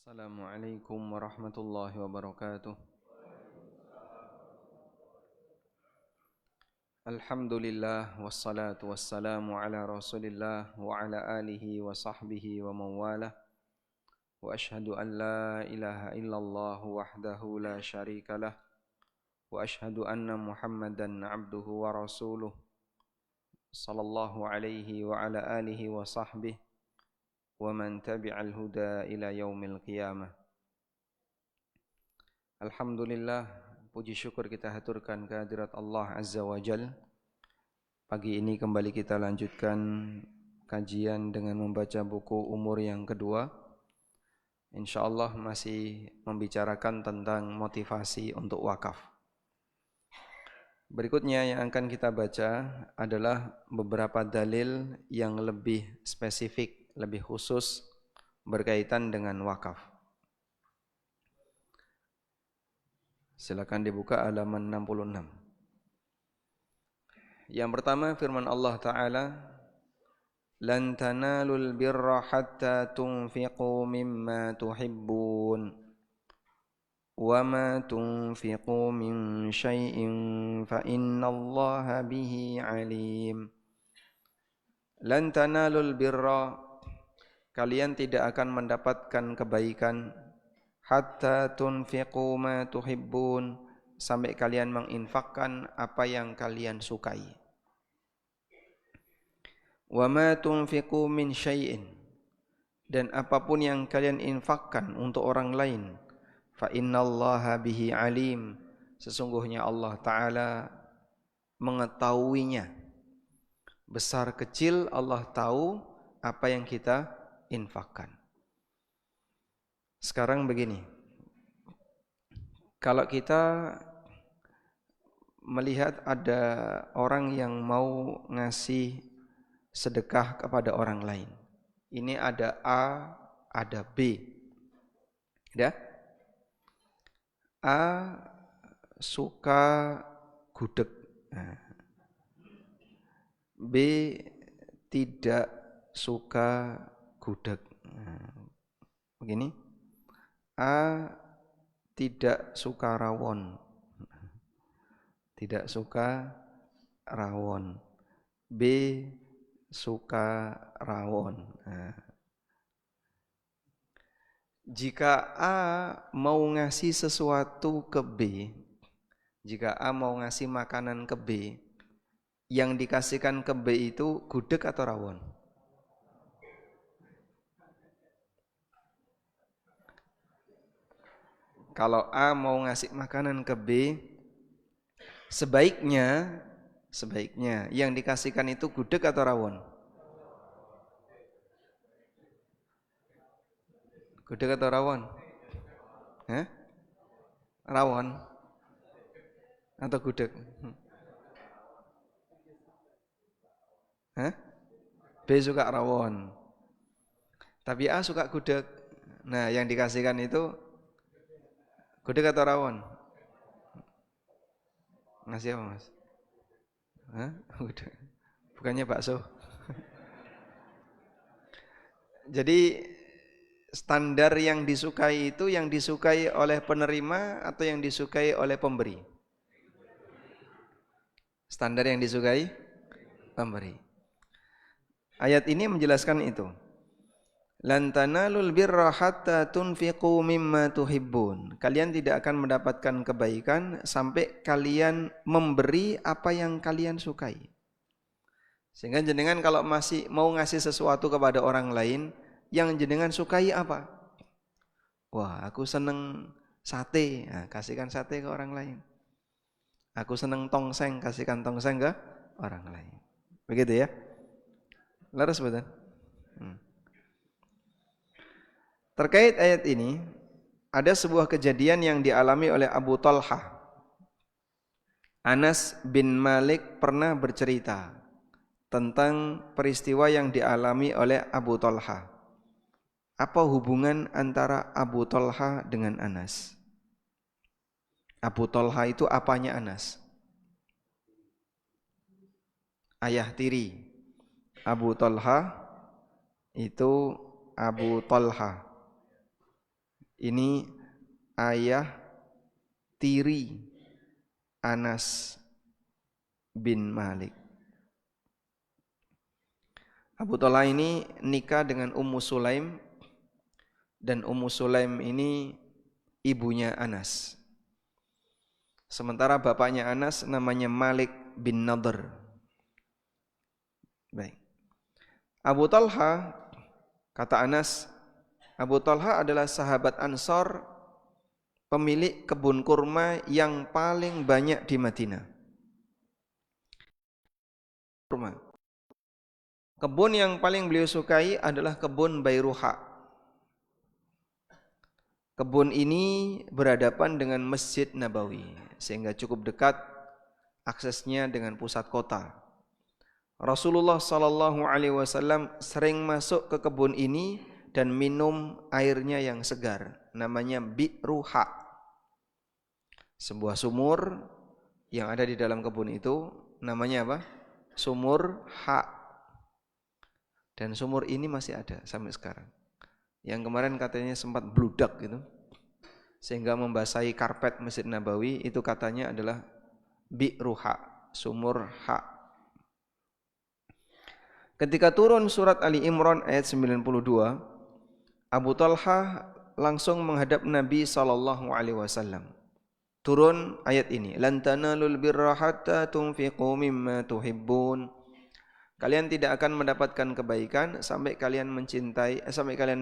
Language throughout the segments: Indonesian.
Assalamualaikum warahmatullahi wabarakatuh. Alhamdulillah wassalatu wassalamu ala Rasulillah wa ala alihi wa sahbihi wa mawalah. Wa ashhadu an la ilaha illallah wahdahu la syarikalah wa ashhadu anna Muhammadan abduhu wa rasuluh sallallahu alaihi wa ala alihi wa sahbihi wa man tabi'al huda ila yaumil qiyamah. Alhamdulillah, puji syukur kita haturkan kehadirat Allah Azza wa Jal. Pagi ini kembali kita lanjutkan kajian dengan membaca buku umur yang kedua. InsyaAllah masih membicarakan tentang motivasi untuk wakaf. Berikutnya yang akan kita baca adalah beberapa dalil yang lebih spesifik, lebih khusus berkaitan dengan wakaf. Silakan dibuka halaman 66. Yang pertama firman Allah Ta'ala, "Lan tanalul birra hatta tunfiqu mimma tuhibbun wa ma tunfiqu min syai'in fa innallaha bihi alim." Lan tanalul birra, kalian tidak akan mendapatkan kebaikan hatta tunfiqu ma tuhibbun, sampai kalian menginfakkan apa yang kalian sukai. Wa ma tunfiqu min syai'in, dan apapun yang kalian infakkan untuk orang lain, fa innallaha bihi alim, sesungguhnya Allah Ta'ala mengetahuinya. Besar kecil Allah tahu apa yang kita infakkan. Sekarang begini, kalau kita melihat ada orang yang mau ngasih sedekah kepada orang lain, ini ada A, ada B. Ya? A suka gudeg, B tidak suka gudeg. Begini, A tidak suka rawon, tidak suka rawon. B suka rawon. Jika A mau ngasih sesuatu ke B, jika A mau ngasih makanan ke B, yang dikasihkan ke B itu gudeg atau rawon? Kalau A mau ngasih makanan ke B, sebaiknya yang dikasihkan itu gudeg atau rawon? Gudeg atau rawon? Rawon atau gudeg? B suka rawon, tapi A suka gudeg. Nah, yang dikasihkan itu gudeg atau rawon? Ngasih apa, Mas? Gudeg. Bukannya bakso. Jadi standar yang disukai itu yang disukai oleh penerima atau yang disukai oleh pemberi? Standar yang disukai pemberi. Ayat ini menjelaskan itu. Lan tanalul birra hatta tunfiqu mimma tuhibbun. Kalian tidak akan mendapatkan kebaikan sampai kalian memberi apa yang kalian sukai. Sehingga jenengan kalau masih mau ngasih sesuatu kepada orang lain, yang jenengan sukai apa? Wah, aku seneng sate, nah, kasihkan sate ke orang lain. Aku seneng tongseng, kasihkan tongseng ke orang lain. Begitu ya? Laras betul? Terkait ayat ini, ada sebuah kejadian yang dialami oleh Abu Talha. Anas bin Malik pernah bercerita tentang peristiwa yang dialami oleh Abu Talha. Apa hubungan antara Abu Talha dengan Anas? Abu Talha itu apanya Anas? Ayah tiri. Abu Talha itu Abu Talha. Ini ayah tiri Anas bin Malik. Abu Talha ini nikah dengan Ummu Sulaim, dan Ummu Sulaim ini ibunya Anas. Sementara bapaknya Anas namanya Malik bin Nadhr. Baik. Abu Talha, kata Anas, Abu Talha adalah sahabat Ansor, pemilik kebun kurma yang paling banyak di Madinah. Kebun yang paling beliau sukai adalah kebun Bairuha. Kebun ini berhadapan dengan Masjid Nabawi, sehingga cukup dekat aksesnya dengan pusat kota. Rasulullah SAW sering masuk ke kebun ini dan minum airnya yang segar, namanya Bi'ruha. Sebuah sumur yang ada di dalam kebun itu namanya apa? Sumur Ha. Dan sumur ini masih ada sampai sekarang. Yang kemarin katanya sempat bludak gitu, sehingga membasahi karpet Masjid Nabawi, itu katanya adalah Bi'ruha, sumur Ha. Ketika turun surat Ali Imran ayat 92, Abu Talha langsung menghadap Nabi SAW. Turun ayat ini, lan tanalul birra hatta tunfiqu mimma tuhibbun. Kalian tidak akan mendapatkan kebaikan sampai kalian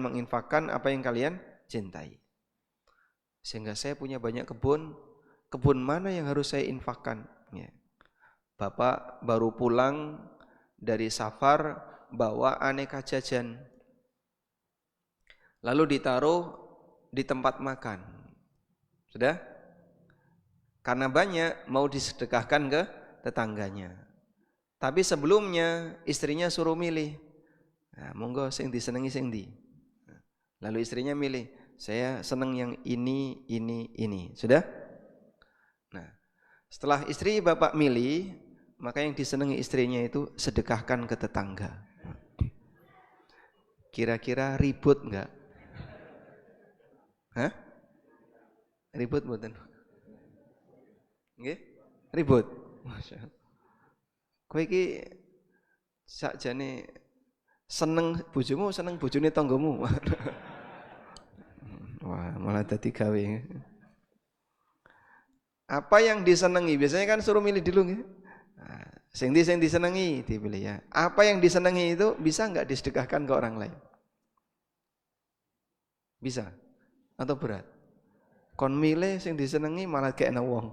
menginfakkan apa yang kalian cintai. Sehingga saya punya banyak kebun mana yang harus saya infakkan? Ya. Bapak baru pulang dari safar, bawa aneka jajan, lalu ditaruh di tempat makan. Sudah? Karena banyak, mau disedekahkan ke tetangganya. Tapi sebelumnya istrinya suruh milih. Nah, monggo sing disenengi sing ndi. Lalu istrinya milih, saya seneng yang ini. Sudah? Nah, setelah istri bapak milih, maka yang disenangi istrinya itu sedekahkan ke tetangga. Kira-kira ribut enggak? Hah? Ribut mboten? Nggih? Ribut. Masyaallah. Kowe iki sakjane seneng bojomu, seneng bojone tanggamu. Wah, malah dadi gawe. Apa yang disenangi? Biasanya kan suruh milih dulu nggih. Nah, sing disenangi dipilih ya. Apa yang disenangi itu bisa enggak disedekahkan ke orang lain? Bisa? Atau berat? Kon milih sing disenangi malah gak enak wong.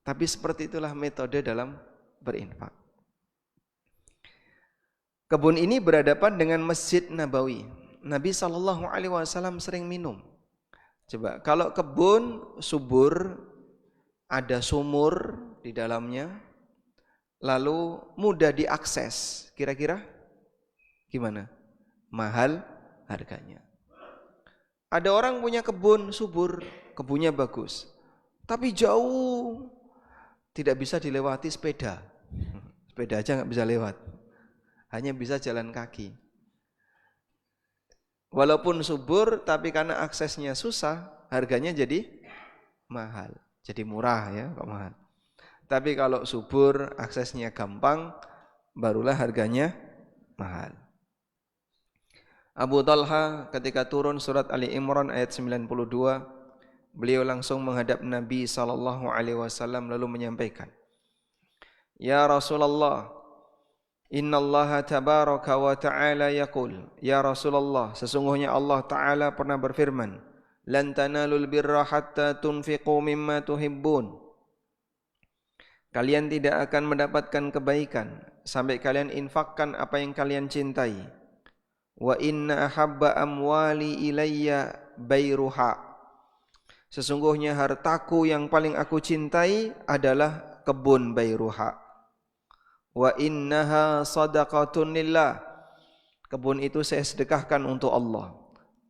Tapi seperti itulah metode dalam berinfak. Kebun ini berhadapan dengan Masjid Nabawi. Nabi SAW sering minum. Coba, kalau kebun subur, ada sumur di dalamnya, lalu mudah diakses, kira-kira gimana? Mahal harganya. Ada orang punya kebun subur, kebunnya bagus, tapi jauh, tidak bisa dilewati sepeda. Sepeda aja nggak bisa lewat, hanya bisa jalan kaki. Walaupun subur, tapi karena aksesnya susah, harganya jadi mahal. Jadi murah ya, kok mahal. Tapi kalau subur, aksesnya gampang, barulah harganya mahal. Abu Talha ketika turun surat Ali Imran ayat 92, beliau langsung menghadap Nabi SAW lalu menyampaikan, Ya Rasulullah, Innallaha tabaraka wa ta'ala yaqul, Ya Rasulullah, sesungguhnya Allah Ta'ala pernah berfirman, Lan tanalul birra hatta tunfiqu mimma tuhibbun. Kalian tidak akan mendapatkan kebaikan sampai kalian infakkan apa yang kalian cintai. Wa inna ahabba amwali ilayya Bairuha. Sesungguhnya hartaku yang paling aku cintai adalah kebun Bairuha. Wa innaha sadaqatun lillah. Kebun itu saya sedekahkan untuk Allah.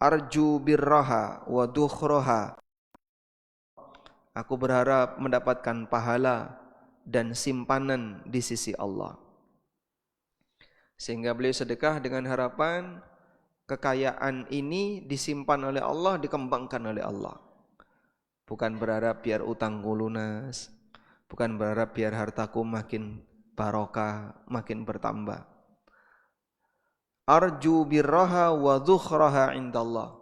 Arju birraha wa dukhraha. Aku berharap mendapatkan pahala dan simpanan di sisi Allah. Sehingga beliau sedekah dengan harapan kekayaan ini disimpan oleh Allah, dikembangkan oleh Allah. Bukan berharap biar utangku lunas, bukan berharap biar hartaku makin barokah, makin bertambah. Arju birraha wa dhukhraha indallah.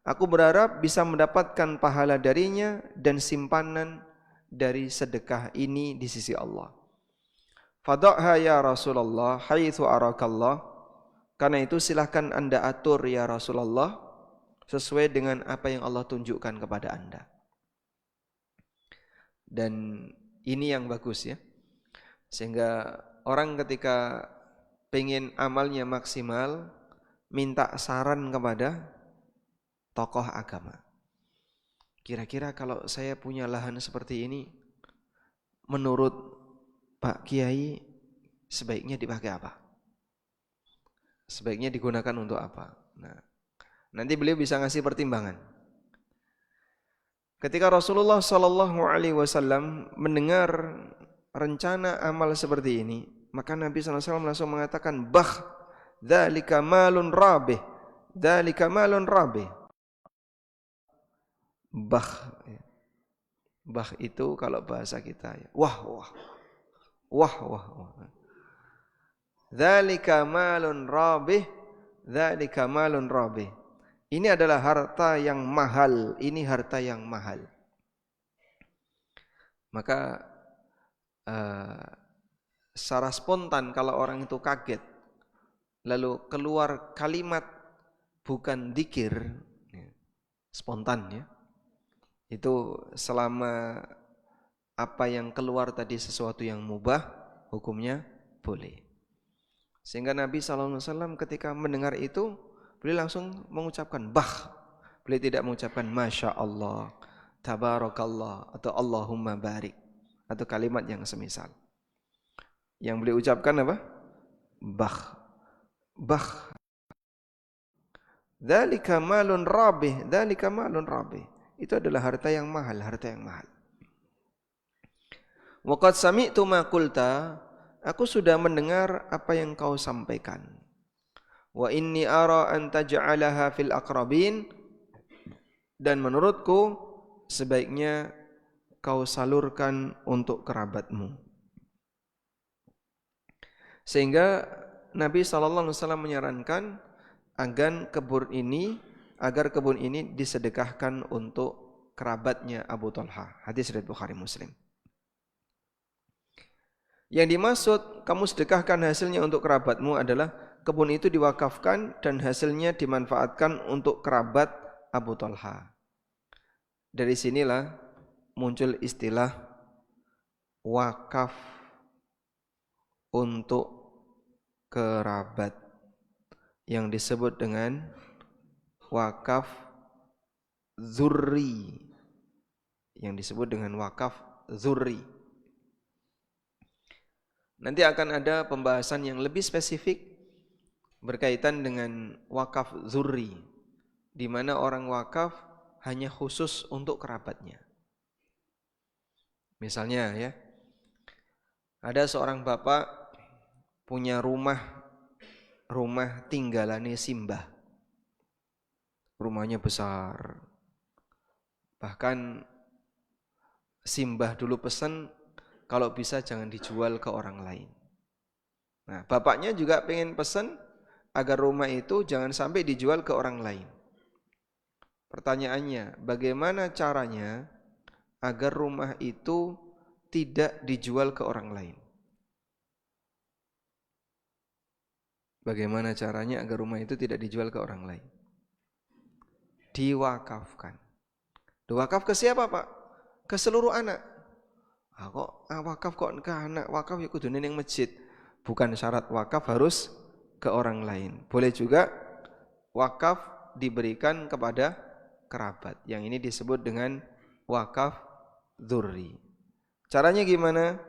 Aku berharap bisa mendapatkan pahala darinya dan simpanan dari sedekah ini di sisi Allah. Fadha'ha ya Rasulullah haitsu arakallah. Karena itu silahkan Anda atur ya Rasulullah sesuai dengan apa yang Allah tunjukkan kepada Anda. Dan ini yang bagus ya. Sehingga orang ketika pengen amalnya maksimal, minta saran kepada tokoh agama. Kira-kira kalau saya punya lahan seperti ini, menurut Pak Kiai sebaiknya dipakai apa? Sebaiknya digunakan untuk apa? Nah, nanti beliau bisa ngasih pertimbangan. Ketika Rasulullah Shallallahu Alaihi Wasallam mendengar rencana amal seperti ini, maka Nabi Sallallahu Alaihi Wasallam langsung mengatakan, "Bah, dzalika malun rabih, dzalika malun rabih." Bah, bah itu kalau bahasa kita ya, wah wah wah wah wah. Dzalika malun rabih, dzalika malun rabih. Ini adalah harta yang mahal, ini harta yang mahal. Maka secara spontan kalau orang itu kaget, lalu keluar kalimat bukan dzikir, spontan ya. Itu selama apa yang keluar tadi sesuatu yang mubah, hukumnya boleh. Sehingga Nabi SAW ketika mendengar itu, beliau langsung mengucapkan bah. Beliau tidak mengucapkan Masya Allah, Tabarakallah, atau Allahumma barik, atau kalimat yang semisal. Yang beliau ucapkan apa? Bah. Bah. Dzalika malun rabih, dzalika malun rabih. Itu adalah harta yang mahal, harta yang mahal. Wa qad sami'tu ma qulta, aku sudah mendengar apa yang kau sampaikan. Wa inni ara an taj'alaha fil aqrabin, dan menurutku sebaiknya kau salurkan untuk kerabatmu. Sehingga Nabi SAW menyarankan agar kebun ini disedekahkan untuk kerabatnya Abu Talha. Hadis riwayat Bukhari Muslim. Yang dimaksud kamu sedekahkan hasilnya untuk kerabatmu adalah kebun itu diwakafkan dan hasilnya dimanfaatkan untuk kerabat Abu Talha. Dari sinilah muncul istilah wakaf untuk kerabat yang disebut dengan wakaf zurri, yang disebut dengan wakaf zurri. Nanti akan ada pembahasan yang lebih spesifik berkaitan dengan wakaf zurri, di mana orang wakaf hanya khusus untuk kerabatnya. Misalnya ya, ada seorang bapak punya rumah tinggalannya simbah. Rumahnya besar. Bahkan simbah dulu pesan kalau bisa jangan dijual ke orang lain. Nah, bapaknya juga pengen pesan agar rumah itu jangan sampai dijual ke orang lain. Pertanyaannya, bagaimana caranya agar rumah itu tidak dijual ke orang lain? Bagaimana caranya agar rumah itu tidak dijual ke orang lain? Diwakafkan. Diwakaf ke siapa, Pak? Ke seluruh anak. Wakaf kok ke anak? Wakaf ya kudu ning masjid. Bukan syarat wakaf harus ke orang lain. Boleh juga wakaf diberikan kepada kerabat. Yang ini disebut dengan wakaf dzurri. Caranya gimana?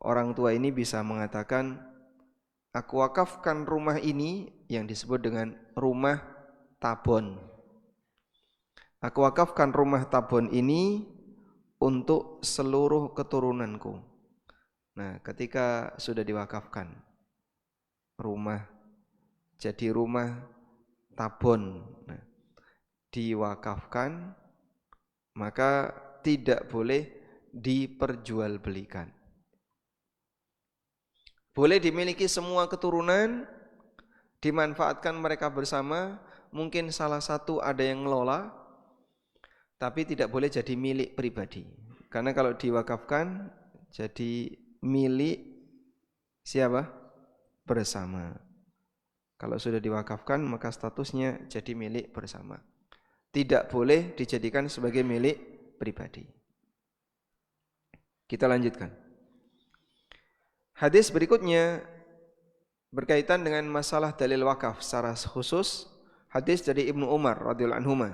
Orang tua ini bisa mengatakan, aku wakafkan rumah ini yang disebut dengan rumah tabon. Aku wakafkan rumah tabon ini untuk seluruh keturunanku. Nah, ketika sudah diwakafkan rumah, jadi rumah tabon, nah, diwakafkan, maka tidak boleh diperjualbelikan. Boleh dimiliki semua keturunan, dimanfaatkan mereka bersama, mungkin salah satu ada yang ngelola, tapi tidak boleh jadi milik pribadi. Karena kalau diwakafkan jadi milik siapa? Bersama. Kalau sudah diwakafkan maka statusnya jadi milik bersama. Tidak boleh dijadikan sebagai milik pribadi. Kita lanjutkan. Hadis berikutnya berkaitan dengan masalah dalil wakaf secara khusus. Hadis dari Ibnu Umar radhiyallahu anhu.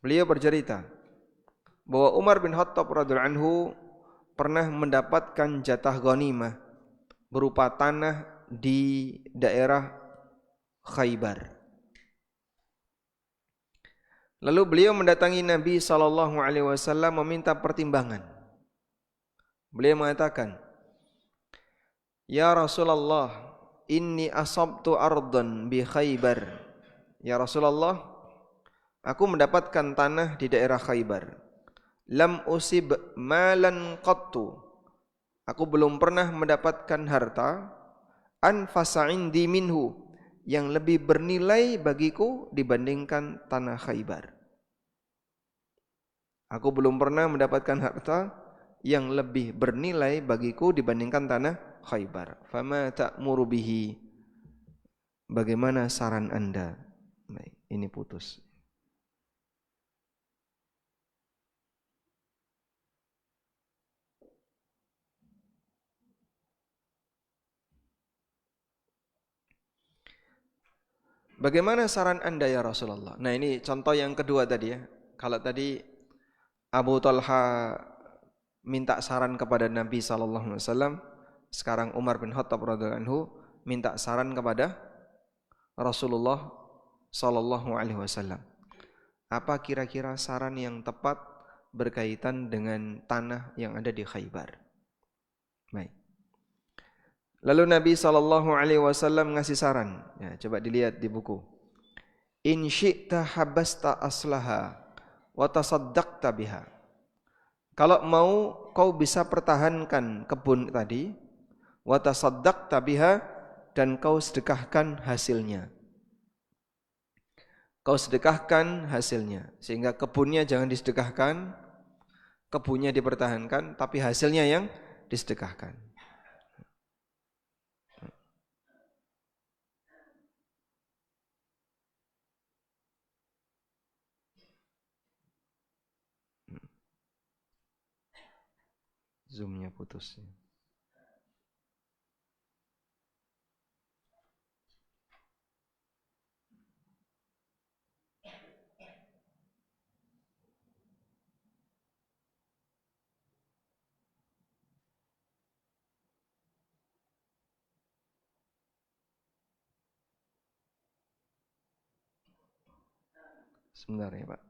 Beliau bercerita bahwa Umar bin Khattab radhiyallahu anhu pernah mendapatkan jatah ghanimah berupa tanah di daerah Khaybar. Lalu beliau mendatangi Nabi SAW meminta pertimbangan. Beliau mengatakan, "Ya Rasulullah, inni asabtu ardan bi Khaybar." Ya Rasulullah, aku mendapatkan tanah di daerah Khaybar. Lam usib malan qattu. Aku belum pernah mendapatkan harta anfasa indi minhu, yang lebih bernilai bagiku dibandingkan tanah Khaybar. Aku belum pernah mendapatkan harta yang lebih bernilai bagiku dibandingkan tanah Khaybar. Fama ta'muru bihi? Bagaimana saran Anda? Baik, ini putus. Bagaimana saran Anda ya Rasulullah? Nah, ini contoh yang kedua tadi ya. Kalau tadi Abu Talha minta saran kepada Nabi SAW, sekarang Umar bin Khattab radhiyallahu anhu minta saran kepada Rasulullah SAW. Apa kira-kira saran yang tepat berkaitan dengan tanah yang ada di Khaybar? Baik. Lalu Nabi SAW ngasih saran. Ya, coba dilihat di buku. In syi'ta habasta aslaha wa tasaddaqta biha. Kalau mau kau bisa pertahankan kebun tadi, wa tasaddaqta biha, dan kau sedekahkan hasilnya. Kau sedekahkan hasilnya, sehingga kebunnya jangan disedekahkan, kebunnya dipertahankan, tapi hasilnya yang disedekahkan. Zoom-nya putus. Sebentar ya Pak.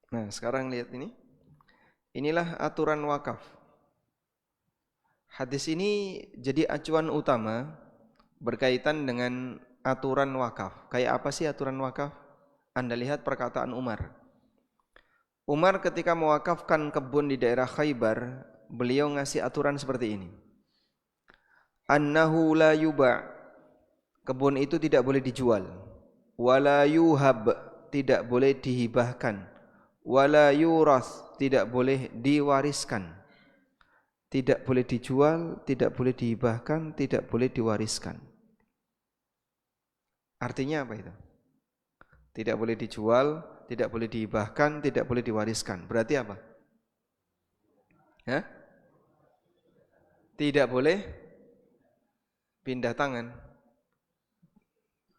Nah, sekarang lihat ini. Inilah aturan wakaf. Hadis ini jadi acuan utama berkaitan dengan aturan wakaf. Kayak apa sih aturan wakaf? Anda lihat perkataan Umar. Umar ketika mewakafkan kebun di daerah Khaybar, beliau ngasih aturan seperti ini. Annahu la yuba'. Kebun itu tidak boleh dijual. Wala yuhab, tidak boleh dihibahkan. Wala yurath, tidak boleh diwariskan. Tidak boleh dijual, tidak boleh dihibahkan, tidak boleh diwariskan. Artinya apa itu? Tidak boleh dijual, tidak boleh dihibahkan, tidak boleh diwariskan. Berarti apa? Ya? Tidak boleh pindah tangan.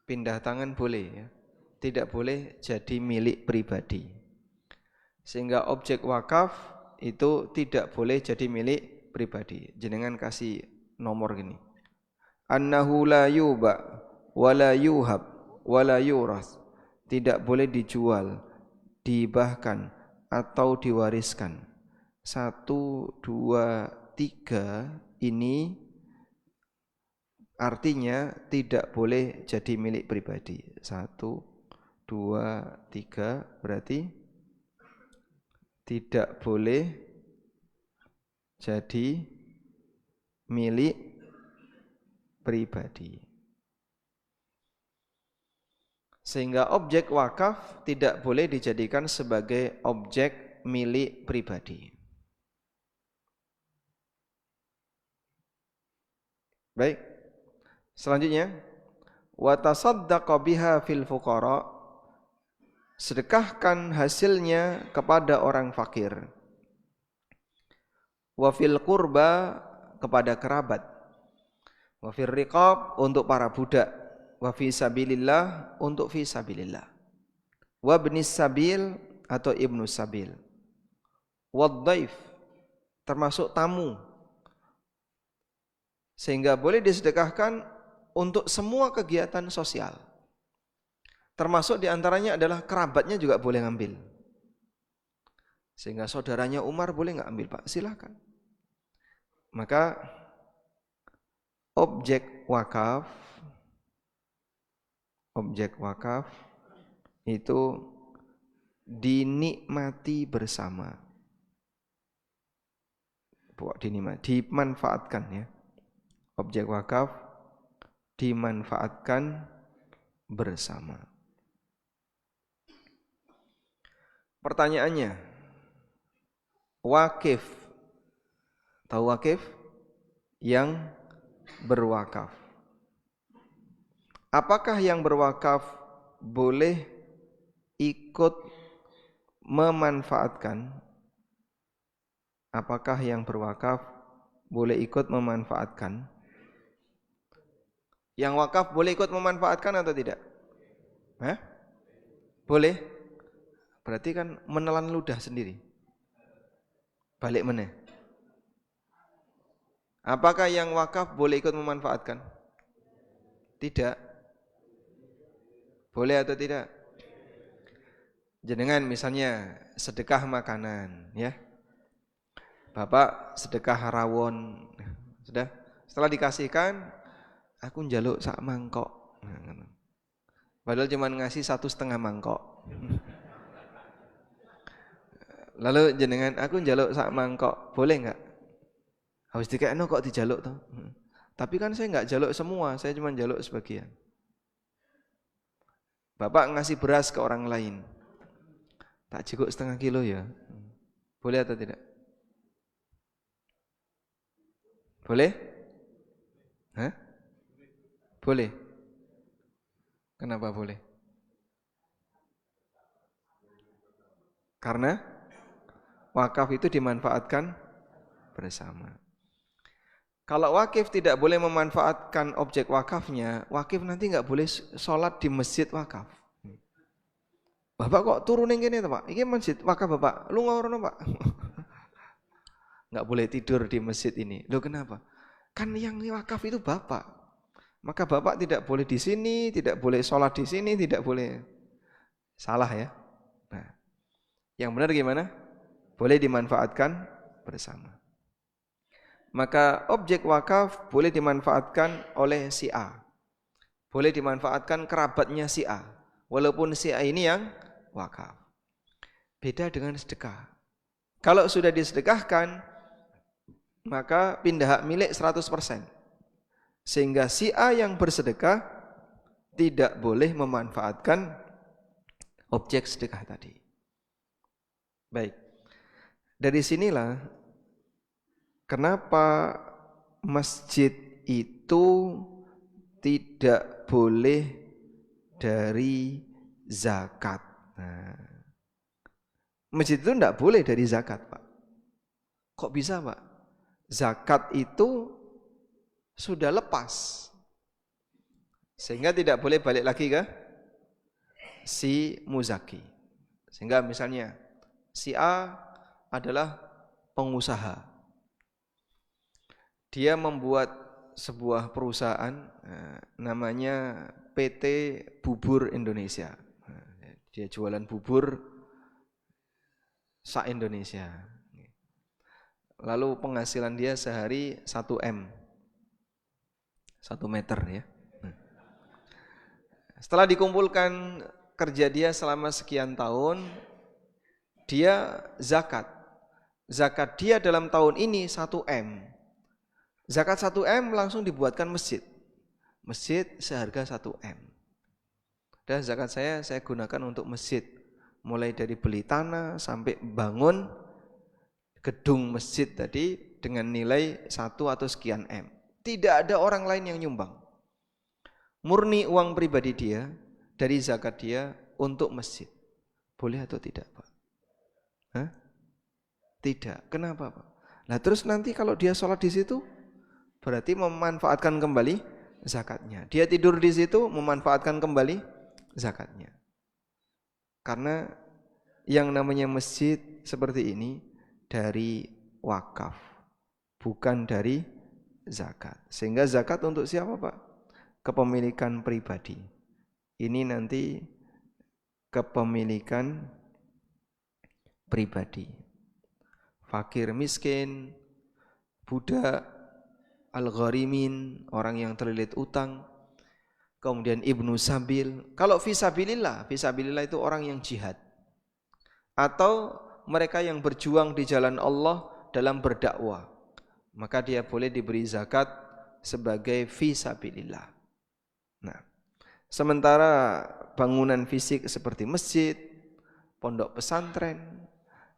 Pindah tangan boleh ya. tidak boleh jadi milik pribadi. Sehingga objek wakaf itu tidak boleh jadi milik pribadi. Jenengan kasih nomor gini. Annahu la yuba wa la yuhab wa la yuras. Tidak boleh dijual, dihibahkan atau diwariskan. 1, 2, 3 ini artinya tidak boleh jadi milik pribadi. 1, 2, 3 berarti tidak boleh jadi milik pribadi. Sehingga objek wakaf tidak boleh dijadikan sebagai objek milik pribadi. Baik. Selanjutnya, wa tasaddaqa biha fil fuqara, sedekahkan hasilnya kepada orang fakir. Wa fil qurba, kepada kerabat. Wa fil riqab, untuk para budak. Wa fi sabilillah, untuk fi sabilillah. Wa ibnis sabil, atau ibnu sabil. Wa dhaif, termasuk tamu. Sehingga boleh disedekahkan untuk semua kegiatan sosial. Termasuk diantaranya adalah kerabatnya juga boleh ngambil. Sehingga saudaranya Umar boleh nggak ambil, Pak? Silahkan. Maka objek wakaf itu dinikmati bersama. Dimanfaatkan ya. Objek wakaf dimanfaatkan bersama. Pertanyaannya, wakif, tahu wakif? Yang berwakaf. Apakah yang berwakaf boleh ikut memanfaatkan? Apakah yang berwakaf boleh ikut memanfaatkan? Yang wakaf boleh ikut memanfaatkan atau tidak? Hah? Boleh? Berarti kan menelan ludah sendiri. Balik mana? Apakah yang wakaf boleh ikut memanfaatkan? Tidak. Boleh atau tidak? Jenengan misalnya sedekah makanan, ya. Bapak sedekah rawon, sudah. Setelah dikasihkan, aku njaluk sak mangkok. Padahal cuma ngasih 1,5 mangkok. Lalu jenengan, aku njaluk sak mangkok, boleh enggak? Harus dikekno kok dijaluk toh. Tapi kan saya enggak jaluk semua, saya cuma jaluk sebagian. Bapak ngasih beras ke orang lain. Tak cukup 0,5 kilo ya. Boleh atau tidak? Boleh? Hah? Boleh. Kenapa boleh? Karena wakaf itu dimanfaatkan bersama. Kalau wakif tidak boleh memanfaatkan objek wakafnya, wakif nanti nggak boleh sholat di masjid wakaf. Bapak kok turunin gini Pak? Ini masjid wakaf Bapak. Lu ngorono Pak? Nggak boleh tidur di masjid ini. Loh kenapa? Kan yang wakaf itu Bapak. Maka Bapak tidak boleh di sini, tidak boleh sholat di sini, tidak boleh. Salah ya. Nah, yang benar gimana? Boleh dimanfaatkan bersama. Maka objek wakaf boleh dimanfaatkan oleh si A. Boleh dimanfaatkan kerabatnya si A. Walaupun si A ini yang wakaf. Beda dengan sedekah. Kalau sudah disedekahkan, maka pindah hak milik 100%. Sehingga si A yang bersedekah tidak boleh memanfaatkan objek sedekah tadi. Baik. Dari sinilah kenapa masjid itu tidak boleh dari zakat. Nah, masjid itu tidak boleh dari zakat, Pak. Kok bisa, Pak? Zakat itu sudah lepas. Sehingga tidak boleh balik lagi ke si muzaki. Sehingga misalnya si A adalah pengusaha. Dia membuat sebuah perusahaan namanya PT Bubur Indonesia. Dia jualan bubur se-Indonesia. Lalu penghasilan dia sehari 1 M. 1 meter ya. Setelah dikumpulkan kerja dia selama sekian tahun, dia zakat. Zakat dia dalam tahun ini 1 M. Zakat 1 M langsung dibuatkan masjid. Masjid seharga 1 M. Dan zakat saya gunakan untuk masjid. Mulai dari beli tanah sampai bangun gedung masjid tadi dengan nilai 1 atau sekian M. Tidak ada orang lain yang nyumbang. Murni uang pribadi dia dari zakat dia untuk masjid. Boleh atau tidak, Pak? Hah? Tidak. Kenapa, Pak? Nah, terus nanti kalau dia sholat di situ berarti memanfaatkan kembali zakatnya. Dia tidur di situ memanfaatkan kembali zakatnya. Karena yang namanya masjid seperti ini dari wakaf, bukan dari zakat. Sehingga zakat untuk siapa, Pak? Kepemilikan pribadi. Ini nanti kepemilikan pribadi. Fakir miskin, budak, al-gharimin, orang yang terlilit utang, kemudian ibnu sabil. Kalau fisabilillah itu orang yang jihad. Atau mereka yang berjuang di jalan Allah dalam berdakwah. Maka dia boleh diberi zakat sebagai fisabilillah. Nah, sementara bangunan fisik seperti masjid, pondok pesantren,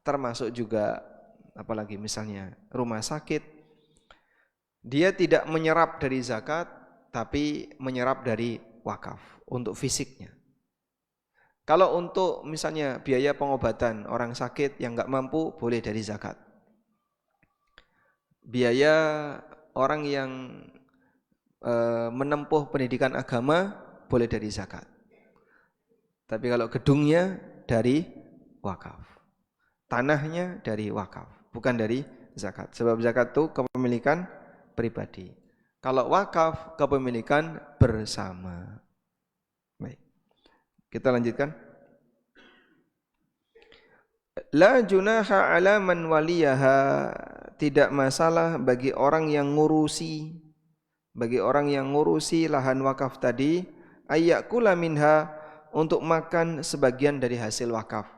termasuk juga apalagi misalnya rumah sakit, dia tidak menyerap dari zakat, tapi menyerap dari wakaf untuk fisiknya. Kalau untuk misalnya biaya pengobatan orang sakit yang nggak mampu, boleh dari zakat. Biaya orang yang menempuh pendidikan agama boleh dari zakat. Tapi kalau gedungnya dari wakaf, tanahnya dari wakaf, bukan dari zakat. Sebab zakat itu kepemilikan pribadi. Kalau wakaf kepemilikan bersama. Baik. Kita lanjutkan. La junaha ala man waliyaha, tidak masalah bagi orang yang ngurusi lahan wakaf tadi, ayyakula minha, untuk makan sebagian dari hasil wakaf,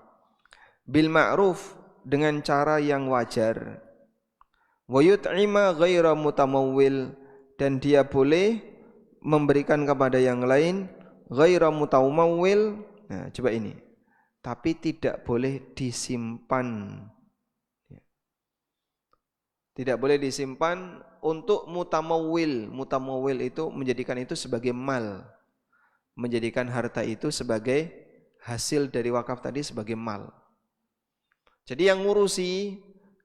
bil ma'ruf, dengan cara yang wajar, wa yut'ima ghaira mutamawwil, dan dia boleh memberikan kepada yang lain ghaira mutamawwil. Nah, coba ini, tapi tidak boleh disimpan. Tidak boleh disimpan untuk mutamawil. Mutamawil itu menjadikan itu sebagai mal, menjadikan harta itu sebagai hasil dari wakaf tadi sebagai mal. Jadi yang ngurusi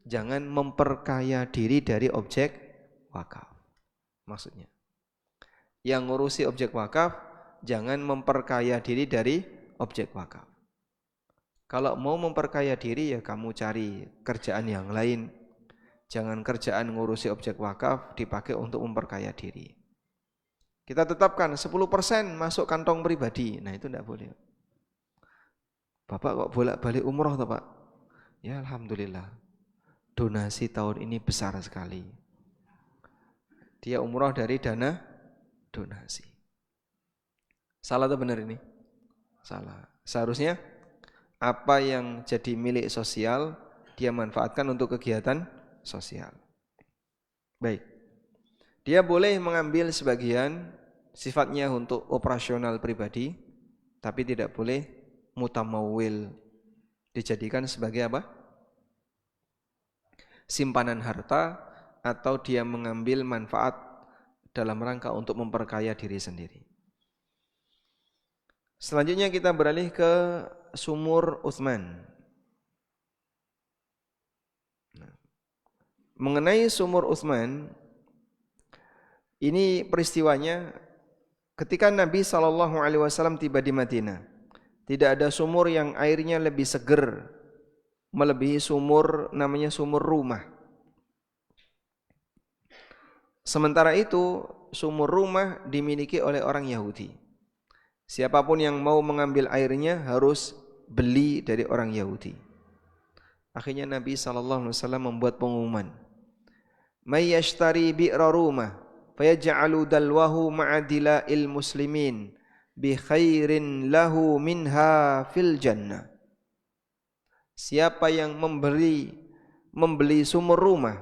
jangan memperkaya diri dari objek wakaf. Maksudnya, yang ngurusi objek wakaf jangan memperkaya diri dari objek wakaf. Kalau mau memperkaya diri ya kamu cari kerjaan yang lain. Jangan kerjaan ngurusi objek wakaf dipakai untuk memperkaya diri. Kita tetapkan 10% masuk kantong pribadi. Nah itu tidak boleh. Bapak kok bolak-balik umroh toh Pak? Ya alhamdulillah. Donasi tahun ini besar sekali. Dia umroh dari dana donasi. Salah atau benar ini? Salah. Seharusnya apa yang jadi milik sosial dia manfaatkan untuk kegiatan sosial. Baik. Dia boleh mengambil sebagian sifatnya untuk operasional pribadi, tapi tidak boleh mutamawil, dijadikan sebagai apa? Simpanan harta, atau dia mengambil manfaat dalam rangka untuk memperkaya diri sendiri. Selanjutnya kita beralih ke sumur Utsman. Mengenai sumur Utsman, ini peristiwanya ketika Nabi SAW tiba di Madinah. Tidak ada sumur yang airnya lebih seger melebihi sumur namanya sumur rumah. Sementara itu sumur rumah dimiliki oleh orang Yahudi. Siapapun yang mau mengambil airnya harus beli dari orang Yahudi. Akhirnya Nabi SAW membuat pengumuman, "May yashtari bi'ra rumah fayaj'alu dalwahu ma'adila'il muslimin bi khairin lahu minha fil jannah." Siapa yang membeli sumur rumah,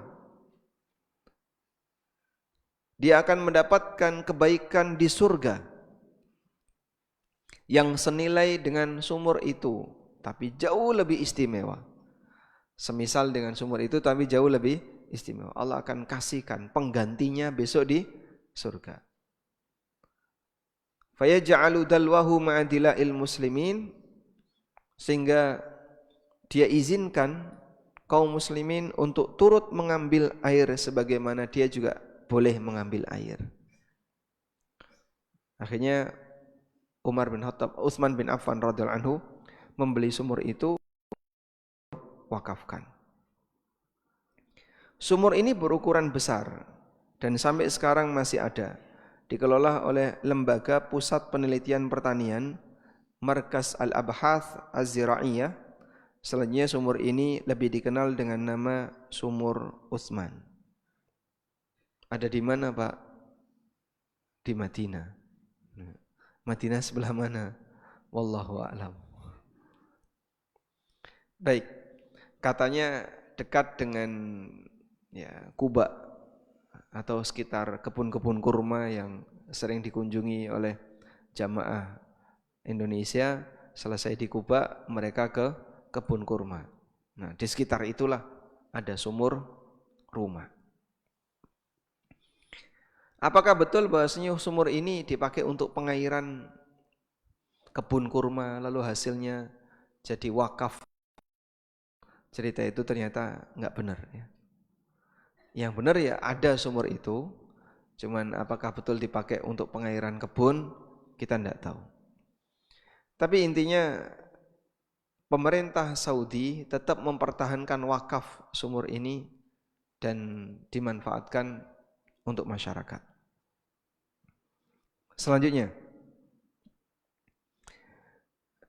dia akan mendapatkan kebaikan di surga yang senilai dengan sumur itu, tapi jauh lebih istimewa. Semisal dengan sumur itu tapi jauh lebih istimewa. Allah akan kasihkan penggantinya besok di surga. Fayaj'alu dalwahu ma'adila'il muslimin, sehingga dia izinkan kaum muslimin untuk turut mengambil air sebagaimana dia juga boleh mengambil air. Akhirnya Utsman bin Affan radhiyallahu anhu membeli sumur itu, wakafkan. Sumur ini berukuran besar dan sampai sekarang masih ada. Dikelola oleh Lembaga Pusat Penelitian Pertanian Markas Al-Abhath Az-Zira'iyah. Selanjutnya sumur ini lebih dikenal dengan nama Sumur Utsman. Ada di mana, Pak? Di Madinah. Madinah sebelah mana? Wallahu a'lam. Baik. Katanya dekat dengan Kuba atau sekitar kebun-kebun kurma yang sering dikunjungi oleh jamaah Indonesia. Selesai di Kuba, mereka ke kebun kurma. Nah, di sekitar itulah ada sumur rumah. Apakah betul bahwasanya sumur ini dipakai untuk pengairan kebun kurma lalu hasilnya jadi wakaf? Cerita itu ternyata enggak benar ya. Yang benar ya ada sumur itu, cuman apakah betul dipakai untuk pengairan kebun, kita enggak tahu. Tapi intinya pemerintah Saudi tetap mempertahankan wakaf sumur ini dan dimanfaatkan untuk masyarakat. Selanjutnya,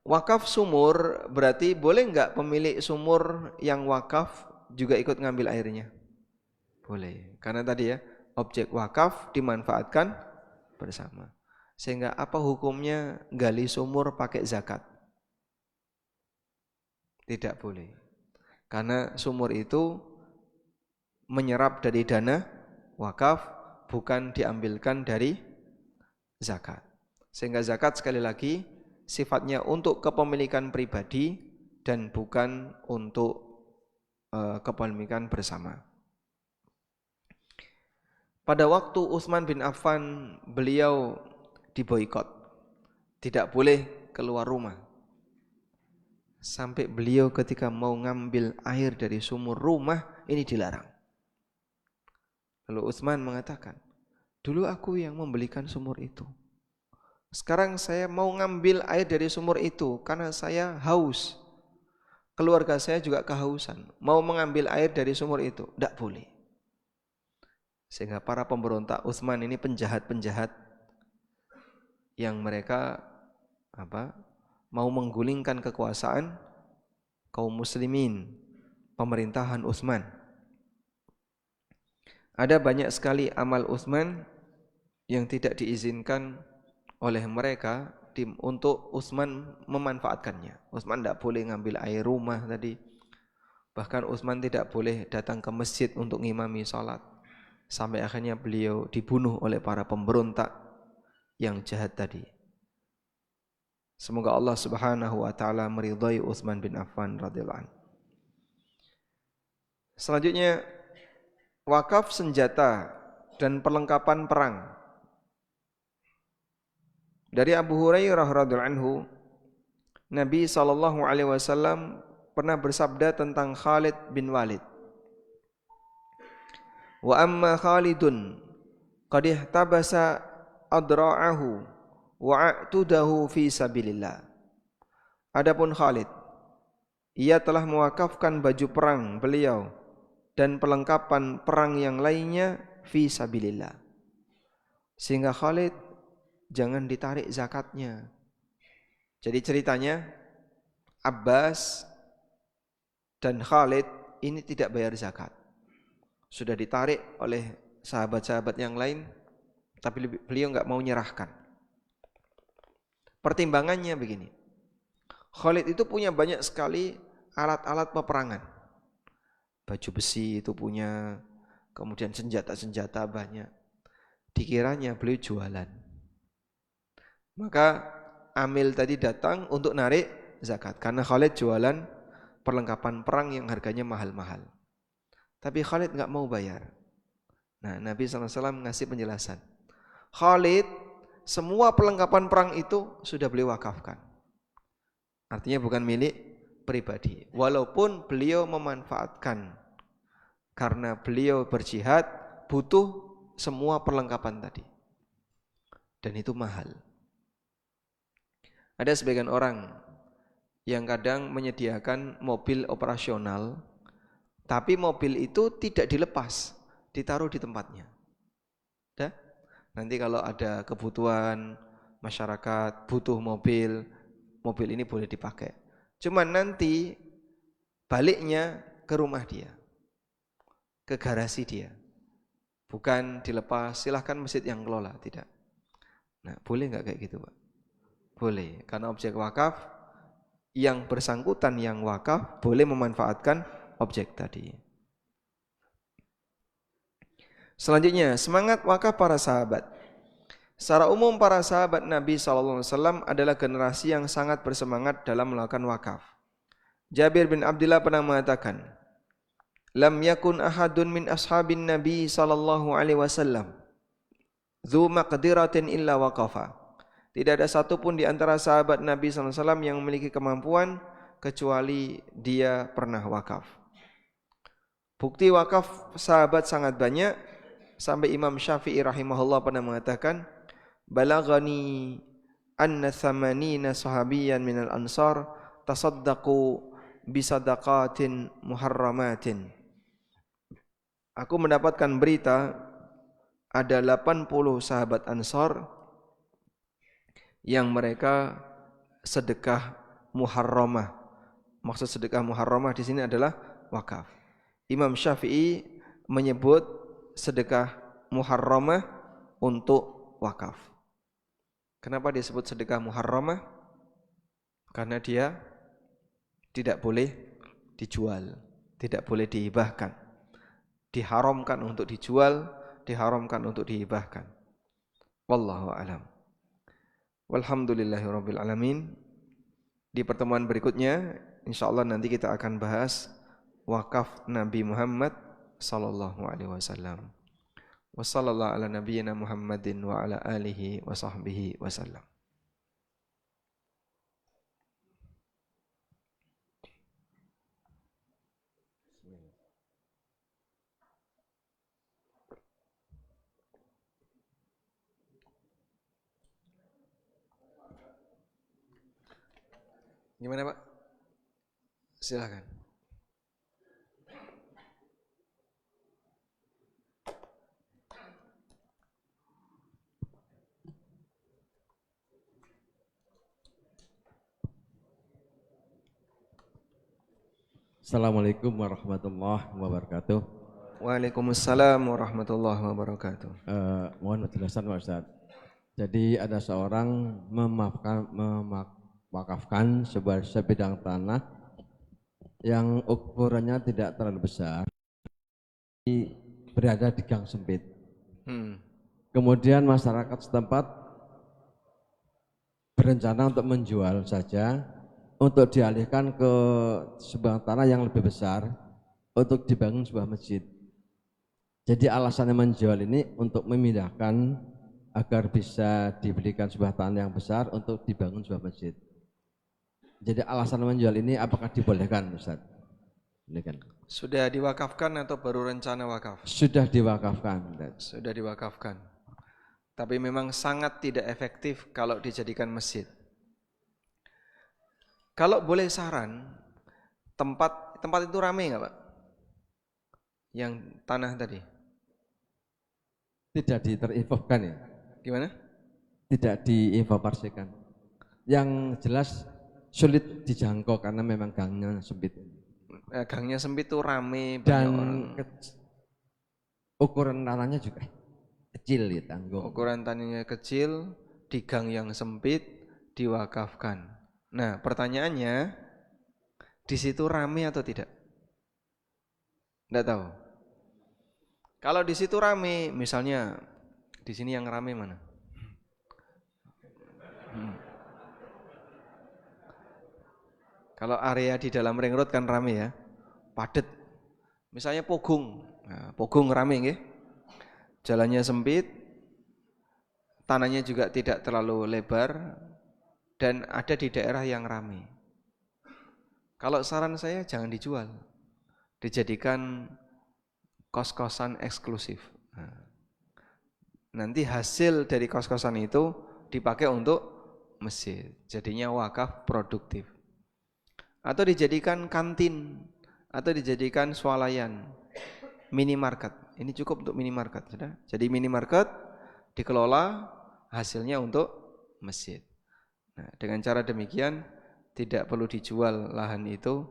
wakaf sumur berarti boleh enggak pemilik sumur yang wakaf juga ikut ngambil airnya? Boleh, karena tadi ya, objek wakaf dimanfaatkan bersama. Sehingga apa hukumnya gali sumur pakai zakat? Tidak boleh. Karena sumur itu menyerap dari dana wakaf, bukan diambilkan dari zakat. Sehingga zakat sekali lagi sifatnya untuk kepemilikan pribadi dan bukan untuk kepemilikan bersama. Pada waktu Utsman bin Affan, beliau diboikot. Tidak boleh keluar rumah. Sampai beliau ketika mau ngambil air dari sumur rumah ini dilarang. Lalu Utsman mengatakan, dulu aku yang membelikan sumur itu. Sekarang saya mau ngambil air dari sumur itu karena saya haus. Keluarga saya juga kehausan. Mau mengambil air dari sumur itu, tidak boleh. Sehingga para pemberontak Utsman ini penjahat-penjahat yang mereka mau menggulingkan kekuasaan kaum muslimin, pemerintahan Utsman. Ada banyak sekali amal Utsman yang tidak diizinkan oleh mereka untuk Utsman memanfaatkannya. Utsman tidak boleh ngambil air rumah tadi. Bahkan Utsman tidak boleh datang ke masjid untuk ngimami salat. Sampai akhirnya beliau dibunuh oleh para pemberontak yang jahat tadi. Semoga Allah Subhanahu wa taala meridhai Utsman bin Affan radhiyallahu anhu. Selanjutnya, wakaf senjata dan perlengkapan perang. Dari Abu Hurairah radhiyallahu anhu, Nabi SAW pernah bersabda tentang Khalid bin Walid. Wa amma Khalidun qad ihtabasa adra'ahu wa a'tudahu fi sabilillah Adapun Khalid, ia telah mewakafkan baju perang beliau dan perlengkapan perang yang lainnya fi sabilillah. Sehingga Khalid jangan ditarik zakatnya. Jadi ceritanya Abbas dan Khalid ini tidak bayar zakat. Sudah ditarik oleh sahabat-sahabat yang lain, tapi beliau enggak mau menyerahkan. Pertimbangannya begini. Khalid itu punya banyak sekali alat-alat peperangan. Baju besi itu punya, kemudian senjata-senjata banyak. Dikiranya beliau jualan. Maka Amil tadi datang untuk narik zakat. Karena Khalid jualan perlengkapan perang yang harganya mahal-mahal. Tapi Khalid enggak mau bayar. Nah, Nabi SAW ngasih penjelasan. Khalid, semua perlengkapan perang itu sudah beliau wakafkan. Artinya bukan milik pribadi. Walaupun beliau memanfaatkan. Karena beliau berjihad, butuh semua perlengkapan tadi. Dan itu mahal. Ada sebagian orang yang kadang menyediakan mobil operasional, tapi mobil itu tidak dilepas, ditaruh di tempatnya. Nanti kalau ada kebutuhan masyarakat butuh mobil, mobil ini boleh dipakai. Cuman nanti baliknya ke rumah dia, ke garasi dia. Bukan dilepas, silahkan masjid yang kelola, tidak. Nah, boleh nggak kayak gitu, Pak? Boleh, karena objek wakaf yang bersangkutan yang wakaf boleh memanfaatkan objek tadi. Selanjutnya, semangat wakaf para sahabat. Secara umum para sahabat Nabi SAW adalah generasi yang sangat bersemangat dalam melakukan wakaf. Jabir bin Abdullah pernah mengatakan, "Lam yakun ahadun min ashabin Nabi SAW dzu maqdiratin illa waqafa." Tidak ada satupun di antara sahabat Nabi SAW yang memiliki kemampuan kecuali dia pernah wakaf. Bukti wakaf sahabat sangat banyak. Sampai Imam Syafi'i rahimahullah pernah mengatakan, "Balagani anna thamanina sahabiyan minal ansar tasaddaqu bisadaqatin muharramatin." Aku mendapatkan berita ada 80 sahabat Ansar yang mereka sedekah muharramah. Maksud sedekah muharramah di sini adalah wakaf. Imam Syafi'i menyebut sedekah muharramah untuk wakaf. Kenapa disebut sedekah muharramah? Karena dia tidak boleh dijual, tidak boleh dihibahkan. Diharamkan untuk dijual, diharamkan untuk dihibahkan. Wallahu a'lam. Walhamdulillahirabbil alamin. Di pertemuan berikutnya insyaallah nanti kita akan bahas wakaf Nabi Muhammad sallallahu alaihi wasallam. Wa sallallahu ala nabiyyina Muhammadin wa ala alihi wa sahbihi wasallam. Gimana, Pak? Silakan. Assalamualaikum warahmatullahi wabarakatuh. Waalaikumsalam warahmatullahi wabarakatuh. Mohon penjelasan Pak Ustaz. Jadi ada seorang mewakafkan sebuah sebidang tanah yang ukurannya tidak terlalu besar, berada di gang sempit. Kemudian masyarakat setempat berencana untuk menjual saja, untuk dialihkan ke sebuah tanah yang lebih besar untuk dibangun sebuah masjid. Jadi alasannya menjual ini untuk memindahkan agar bisa diberikan sebuah tanah yang besar untuk dibangun sebuah masjid. Jadi alasan menjual ini apakah dibolehkan, Ustaz? Bolehkan. Sudah diwakafkan atau baru rencana wakaf? Sudah diwakafkan. Sudah diwakafkan. Tapi memang sangat tidak efektif kalau dijadikan masjid. Kalau boleh saran, tempat itu rame nggak Pak? Yang tanah tadi? Tidak diterinfokan ya? Gimana? Tidak diinformasikan. Yang jelas sulit dijangkau karena memang gangnya sempit. Gangnya sempit tuh rame, banyak Dan orang. ukuran tanahnya juga kecil ya, tanggung. Ukuran tanahnya kecil, di gang yang sempit, diwakafkan. Nah, pertanyaannya, di situ rame atau tidak? Enggak tahu. Kalau di situ rame, misalnya di sini yang rame mana? Kalau area di dalam ring road kan rame ya, padat. Misalnya Pogung, nah, Pogung rame nggih. Jalannya sempit, tanahnya juga tidak terlalu lebar, dan ada di daerah yang rame. Kalau saran saya jangan dijual, dijadikan kos-kosan eksklusif. Nanti hasil dari kos-kosan itu dipakai untuk masjid, jadinya wakaf produktif. Atau dijadikan kantin, atau dijadikan swalayan, minimarket. Ini cukup untuk minimarket, sudah. Jadi minimarket dikelola, hasilnya untuk masjid. Nah, dengan cara demikian tidak perlu dijual lahan itu,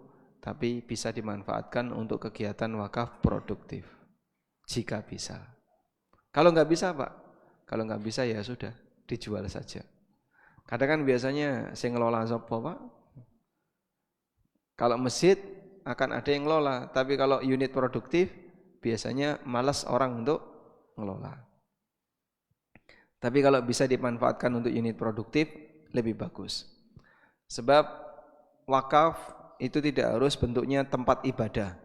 tapi bisa dimanfaatkan untuk kegiatan wakaf produktif, jika bisa. Kalau nggak bisa Pak, kalau nggak bisa ya sudah, dijual saja. Kadang kan biasanya saya ngelola sopo Pak. Kalau masjid akan ada yang ngelola, tapi kalau unit produktif biasanya malas orang untuk ngelola. Tapi kalau bisa dimanfaatkan untuk unit produktif lebih bagus. Sebab wakaf itu tidak harus bentuknya tempat ibadah,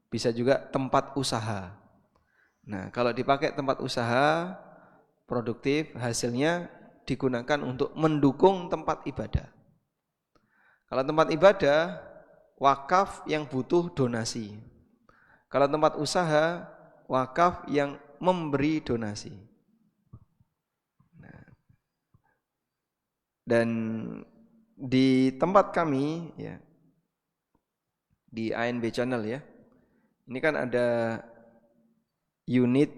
bisa juga tempat usaha. Nah, kalau dipakai tempat usaha produktif, hasilnya digunakan untuk mendukung tempat ibadah. Kalau tempat ibadah, wakaf yang butuh donasi. Kalau tempat usaha, wakaf yang memberi donasi. Nah, dan di tempat kami, ya, di ANB Channel ya, ini kan ada unit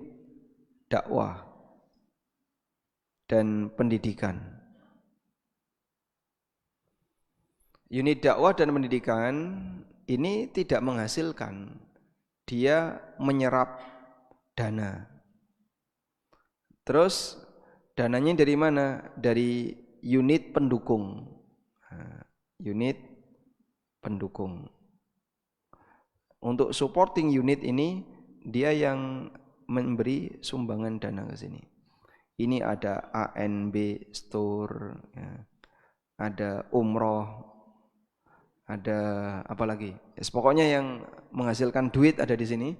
dakwah dan pendidikan. Unit dakwah dan pendidikan ini tidak menghasilkan, dia menyerap dana. Terus dananya dari mana? Dari unit pendukung. Unit pendukung. Untuk supporting unit ini, dia yang memberi sumbangan dana ke sini. Ini ada ANB Store, ya. Ada umroh, ada apa lagi? Pokoknya yang menghasilkan duit ada di sini,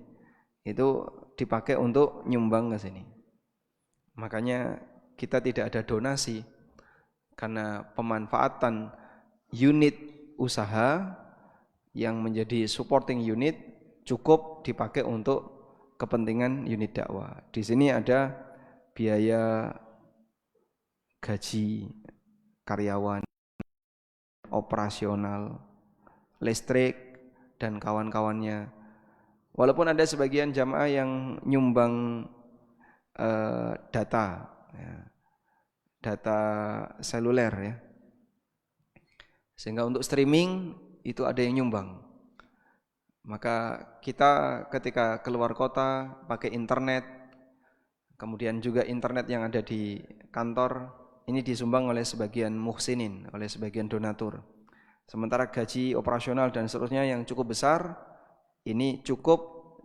itu dipakai untuk nyumbang ke sini. Makanya kita tidak ada donasi, karena pemanfaatan unit usaha yang menjadi supporting unit cukup dipakai untuk kepentingan unit dakwah. Di sini ada biaya gaji karyawan, operasional, listrik, dan kawan-kawannya. Walaupun ada sebagian jamaah yang nyumbang data, ya, data seluler ya, sehingga untuk streaming itu ada yang nyumbang. Maka kita ketika keluar kota pakai internet, kemudian juga internet yang ada di kantor, ini disumbang oleh sebagian muhsinin, oleh sebagian donatur. Sementara gaji operasional dan seterusnya yang cukup besar, ini cukup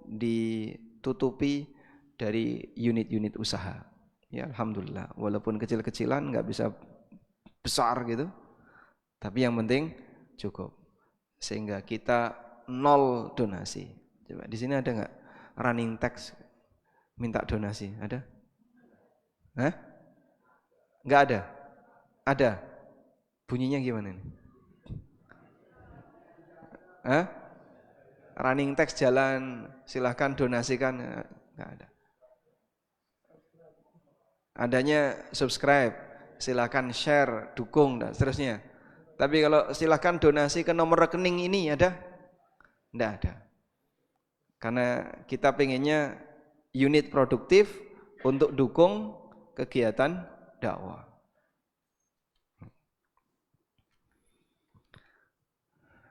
ditutupi dari unit-unit usaha. Ya alhamdulillah, walaupun kecil-kecilan, nggak bisa besar gitu, tapi yang penting cukup. Sehingga kita nol donasi. Coba di sini ada nggak running text minta donasi? Ada? Hah? Nggak ada? Ada? Bunyinya gimana nih? Hah? Running text jalan, silahkan donasikan. Nggak ada. Adanya subscribe, silahkan share, dukung, dan seterusnya. Tapi kalau silahkan donasi ke nomor rekening ini ada? Tidak ada. Karena kita pengennya unit produktif untuk dukung kegiatan dakwah.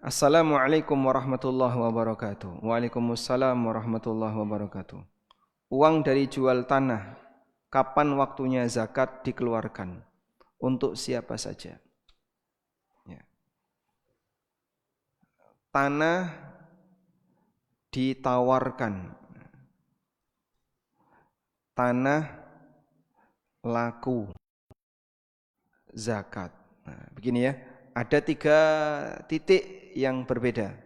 Assalamualaikum warahmatullahi wabarakatuh. Waalaikumsalam warahmatullahi wabarakatuh. Uang dari jual tanah, kapan waktunya zakat dikeluarkan? Untuk siapa saja? Ya. Tanah ditawarkan, tanah laku, zakat. Nah, begini ya, ada 3 titik yang berbeda.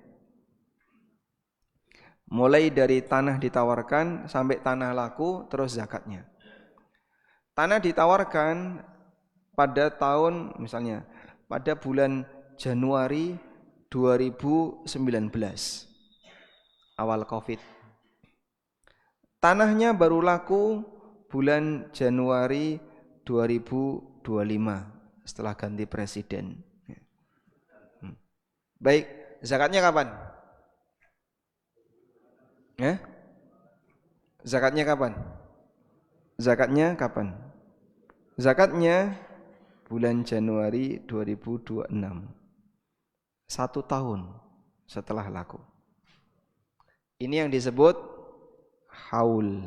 Mulai dari tanah ditawarkan sampai tanah laku, terus zakatnya. Tanah ditawarkan pada tahun, misalnya pada bulan Januari 2019, awal Covid. Tanahnya baru laku bulan Januari 2025 setelah ganti presiden. Baik, zakatnya kapan? Zakatnya kapan? Zakatnya kapan? Zakatnya bulan Januari 2026. 1 tahun setelah laku. Ini yang disebut haul.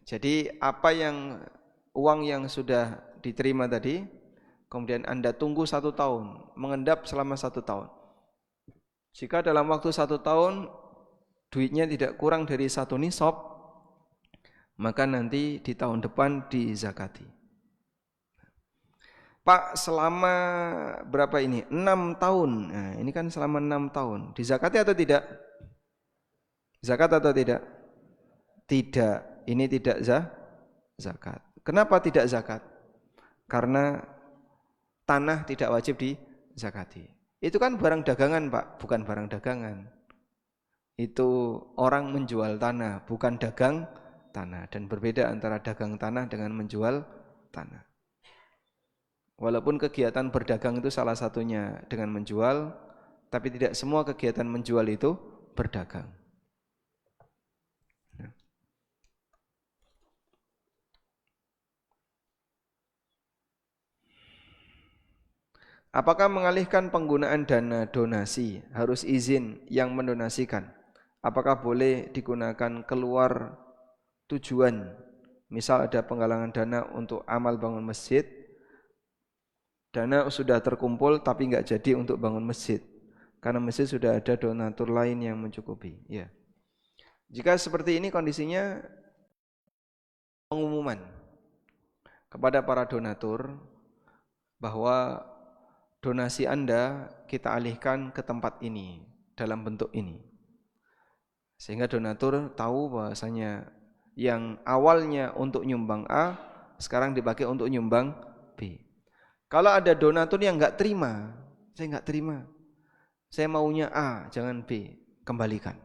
Jadi apa yang uang yang sudah diterima tadi, kemudian Anda tunggu 1 tahun, mengendap selama 1 tahun. Jika dalam waktu 1 tahun duitnya tidak kurang dari 1 nisab, maka nanti di tahun depan dizakati. Pak, selama berapa ini? 6 tahun. Nah, ini kan selama 6 tahun. Dizakati atau tidak? Zakat atau tidak? Tidak. Ini tidak zakat. Kenapa tidak zakat? Karena tanah tidak wajib dizakati. Itu kan barang dagangan, Pak, bukan barang dagangan. Itu orang menjual tanah, bukan dagang tanah. Dan berbeda antara dagang tanah dengan menjual tanah. Walaupun kegiatan berdagang itu salah satunya dengan menjual, tapi tidak semua kegiatan menjual itu berdagang. Apakah mengalihkan penggunaan dana donasi harus izin yang mendonasikan? Apakah boleh digunakan keluar tujuan? Misal ada penggalangan dana untuk amal bangun masjid, dana sudah terkumpul tapi nggak jadi untuk bangun masjid, karena masjid sudah ada donatur lain yang mencukupi. Ya. Jika seperti ini kondisinya, pengumuman kepada para donatur bahwa donasi Anda kita alihkan ke tempat ini dalam bentuk ini, sehingga donatur tahu bahwasanya yang awalnya untuk nyumbang A sekarang dipakai untuk nyumbang B. Kalau ada donatur yang nggak terima, saya nggak terima, saya maunya A jangan B, kembalikan.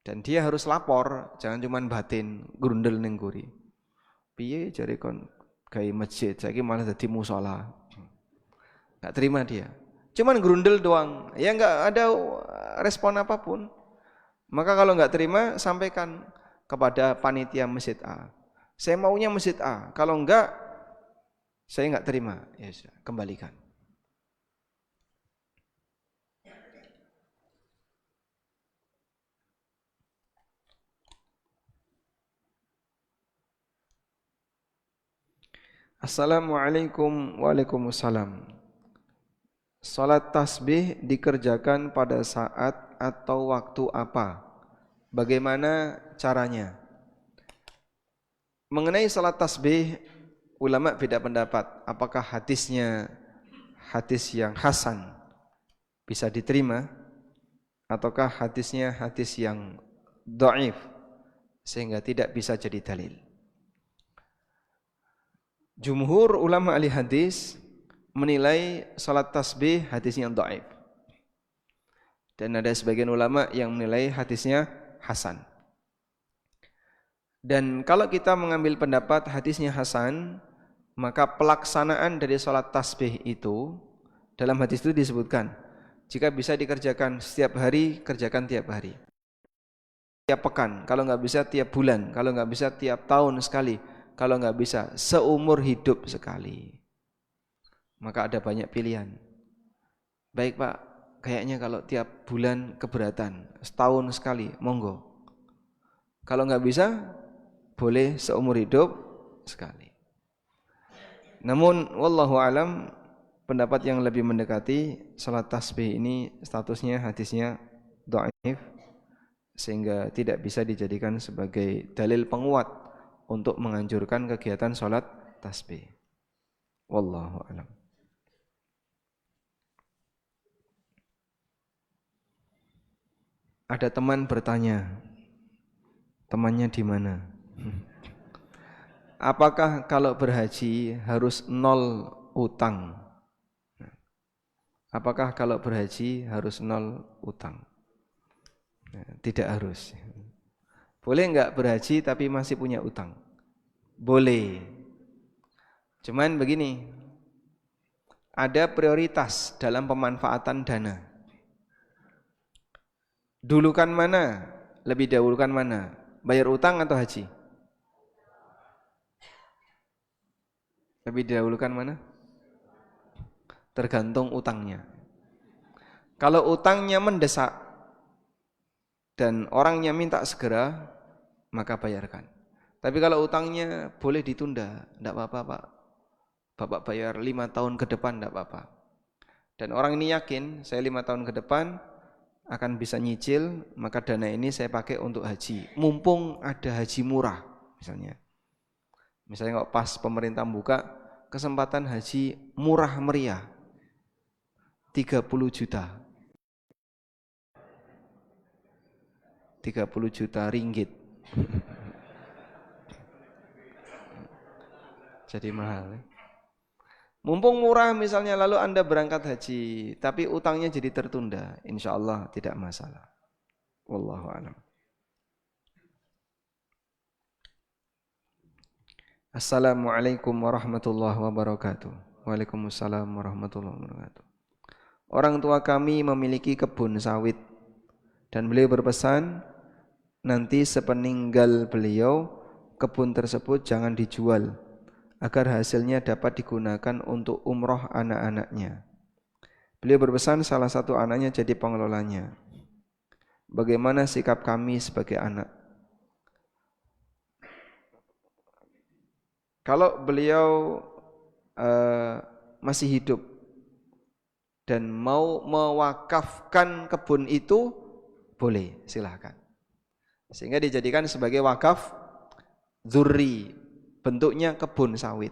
Dan dia harus lapor, jangan cuma batin grundel ning guri. Piye jare kon gawe masjid, saiki malah dadi musala. Nggak terima dia, cuman grundel doang, ya nggak ada respon apapun. Maka kalau nggak terima, sampaikan kepada panitia masjid A, saya maunya masjid A, kalau enggak saya nggak terima, ya sudah, kembalikan. Assalamualaikum. Waalaikumsalam. Salat tasbih dikerjakan pada saat atau waktu apa? Bagaimana caranya? Mengenai salat tasbih, ulama beda pendapat. Apakah hadisnya hadis yang hasan bisa diterima, ataukah hadisnya hadis yang dhaif sehingga tidak bisa jadi dalil? Jumhur ulama ahli hadis menilai salat tasbih hadisnya dhaif. Dan ada sebagian ulama yang menilai hadisnya hasan. Dan kalau kita mengambil pendapat hadisnya hasan, maka pelaksanaan dari sholat tasbih itu dalam hadis itu disebutkan, jika bisa dikerjakan setiap hari, kerjakan tiap hari, tiap pekan, kalau nggak bisa tiap bulan, kalau nggak bisa tiap tahun sekali, kalau nggak bisa seumur hidup sekali. Maka ada banyak pilihan. Baik Pak, kayaknya kalau tiap bulan keberatan, setahun sekali, monggo. Kalau nggak bisa, boleh seumur hidup sekali. Namun wallahu alam, pendapat yang lebih mendekati salat tasbih ini statusnya hadisnya dhaif, sehingga tidak bisa dijadikan sebagai dalil penguat untuk menganjurkan kegiatan salat tasbih. Wallahu alam. Ada teman bertanya, temannya di mana? Apakah kalau berhaji harus nol utang? Apakah kalau berhaji harus nol utang? Tidak harus. Boleh enggak berhaji tapi masih punya utang? Boleh. Cuman begini, ada prioritas dalam pemanfaatan dana. Dulukan mana? Lebih dahulukan mana? Bayar utang atau haji? Lebih didahulukan mana? Tergantung utangnya. Kalau utangnya mendesak dan orangnya minta segera, maka bayarkan. Tapi kalau utangnya boleh ditunda, tidak apa-apa Pak. Bapak bayar 5 tahun ke depan, tidak apa-apa. Dan orang ini yakin, saya 5 tahun ke depan akan bisa nyicil, maka dana ini saya pakai untuk haji. Mumpung ada haji murah, misalnya. Misalnya kalau pas pemerintah buka kesempatan haji murah meriah 30 juta 30 juta ringgit jadi mahal. Mumpung murah misalnya, lalu Anda berangkat haji tapi utangnya jadi tertunda, insya Allah tidak masalah. Wallahu a'lam. Assalamualaikum warahmatullahi wabarakatuh. Waalaikumsalam warahmatullahi wabarakatuh. Orang tua kami memiliki kebun sawit dan beliau berpesan nanti sepeninggal beliau kebun tersebut jangan dijual agar hasilnya dapat digunakan untuk umroh anak-anaknya. Beliau berpesan salah satu anaknya jadi pengelolanya. Bagaimana sikap kami sebagai anak? Kalau beliau masih hidup dan mau mewakafkan kebun itu, boleh, silahkan. Sehingga dijadikan sebagai wakaf dzurri, bentuknya kebun sawit.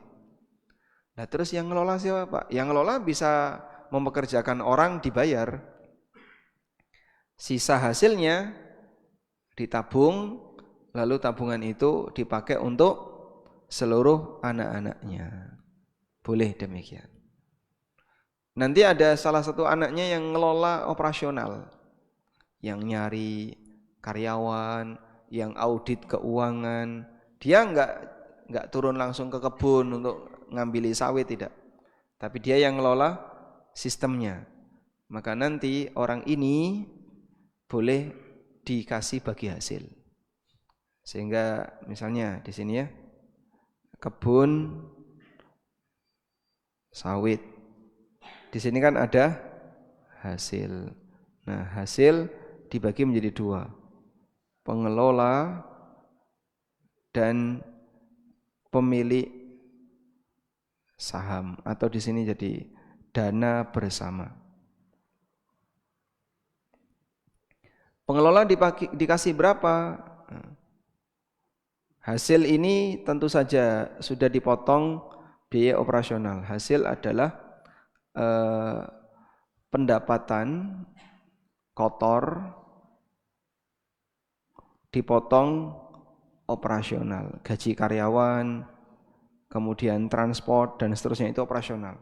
Nah terus yang ngelola siapa Pak? Yang ngelola bisa mempekerjakan orang dibayar. Sisa hasilnya ditabung, lalu tabungan itu dipakai untuk seluruh anak-anaknya. Boleh demikian. Nanti ada salah satu anaknya yang ngelola operasional, yang nyari karyawan, yang audit keuangan. Dia enggak turun langsung ke kebun untuk ngambil sawit, tidak. Tapi dia yang ngelola sistemnya. Maka nanti orang ini boleh dikasih bagi hasil. Sehingga misalnya di sini ya, kebun sawit. Di sini kan ada hasil. Nah, hasil dibagi menjadi 2. Pengelola dan pemilik saham, atau di sini jadi dana bersama. Pengelola dikasih berapa? Hasil ini tentu saja sudah dipotong biaya operasional. Hasil adalah pendapatan kotor dipotong operasional, gaji karyawan, kemudian transport dan seterusnya, itu operasional.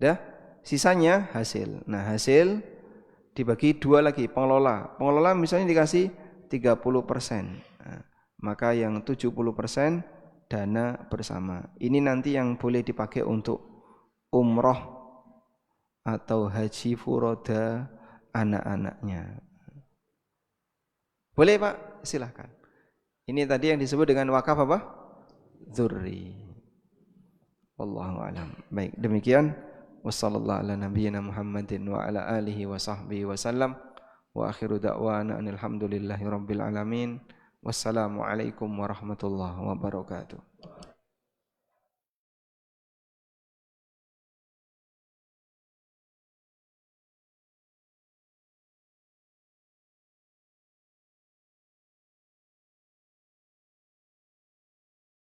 Dah, sisanya hasil. Nah, hasil dibagi 2 lagi, pengelola. Pengelola misalnya dikasih 30%. Nah, maka yang 70% dana bersama. Ini nanti yang boleh dipakai untuk umroh atau haji furoda anak-anaknya. Boleh Pak? Silahkan. Ini tadi yang disebut dengan wakaf apa? Dzurri. Wallahu a'lam. Baik, demikian. Wassallallahu ala nabiyyina Muhammadin wa ala alihi wa sahbihi wasallam. Wa akhiru da'wana alhamdulillahi rabbil alamin. Wassalamualaikum warahmatullahi wabarakatuh.